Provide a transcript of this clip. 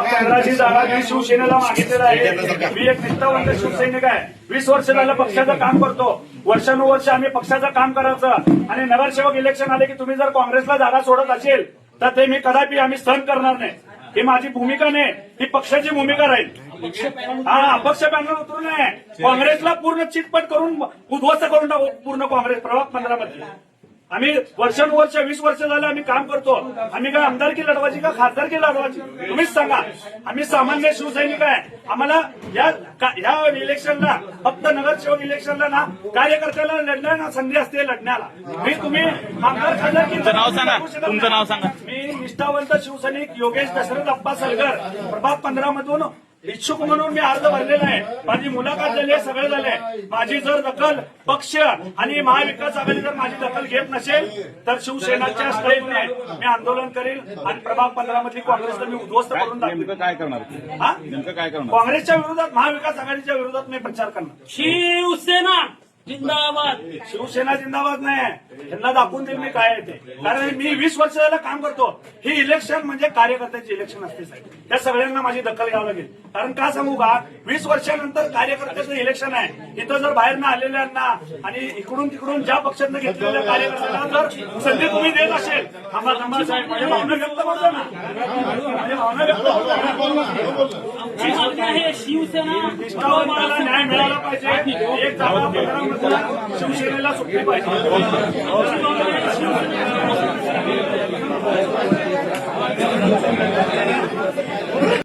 15ची जागा मी शिवसेनेला मागितलेला आहे. मी एक निष्ठावंत शिवसैनिक आहे. 20 वर्ष झालं पक्षाचं काम करतो. वर्षानुवर्ष आम्ही पक्षाचं काम करायचं आणि नगरसेवक इलेक्शन आले की तुम्ही जर काँग्रेसला जागा सोडत असेल तर ते मी कदापि आम्ही सहन करणार नाही. ही माझी भूमिका नाही, ही पक्षाची भूमिका राहील. हा अपक्ष पॅनल उतरू नये. काँग्रेसला पूर्ण चितपट करून उद्ध्वस्त करून टाकू पूर्ण काँग्रेस प्रभाग 15 मध्ये. आम्ही वर्षानुवर्ष 20 वर्ष झालं आम्ही काम करतो. आम्ही काय आमदारकी लढवायची का खासदारकी लढवायची तुम्हीच सांगा. आम्ही सामान्य शिवसैनिक आहे. आम्हाला या इलेक्शनला फक्त नगरसेवक इलेक्शनला ना कार्यकर्त्याला लढण्या ना संधी असते लढण्याला. तुम्ही आमदार खासदार तुमचं नाव सांगा. मी निष्ठावंत शिवसैनिक योगेश दशरथ अप्पा सलगर प्रभाग 15 मधून इच्छुक म्हणून मी अर्ज भरलेला आहे. माझी मुलाखत झाली, सगळं झालंय. माझी जर दखल पक्ष आणि महाविकास आघाडी जर माझी दखल घेत नसेल तर शिवसेनाच्या स्टाईलने मी आंदोलन करेल आणि प्रभाग 15 मधली काँग्रेसला मी उद्ध्वस्त करून नेमकं काय करणार? नेमकं काय करणार? काँग्रेसच्या विरोधात महाविकास आघाडीच्या विरोधात मी प्रचार करणार. शिवसेना जिंदाबाद. शिवसेना जिंदाबाद नाही, त्यांना दाखवून देईल मी काय आहे ते. कारण मी 20 वर्ष झालं काम करतो. ही इलेक्शन म्हणजे कार्यकर्त्याची इलेक्शन असते साहेब. त्या सगळ्यांना माझी दखल घ्यावी लागेल. कारण का सांगू का, 20 वर्षानंतर कार्यकर्त्याचं इलेक्शन आहे. इथं जर बाहेरनं आलेल्यांना आणि इकडून तिकडून ज्या पक्षांना घेतलेल्या कार्यकर्त्यांना जर संधी तुम्ही देत असेल, थांबा साहेब, माझ्या भावना व्यक्त करतो ना, माझ्या भावना व्यक्त होतो. शिवसेना निष्ठावंताला न्याय मिळाला पाहिजे. एक जागा 15 मध्ये शिवसेनेला सुटली पाहिजे.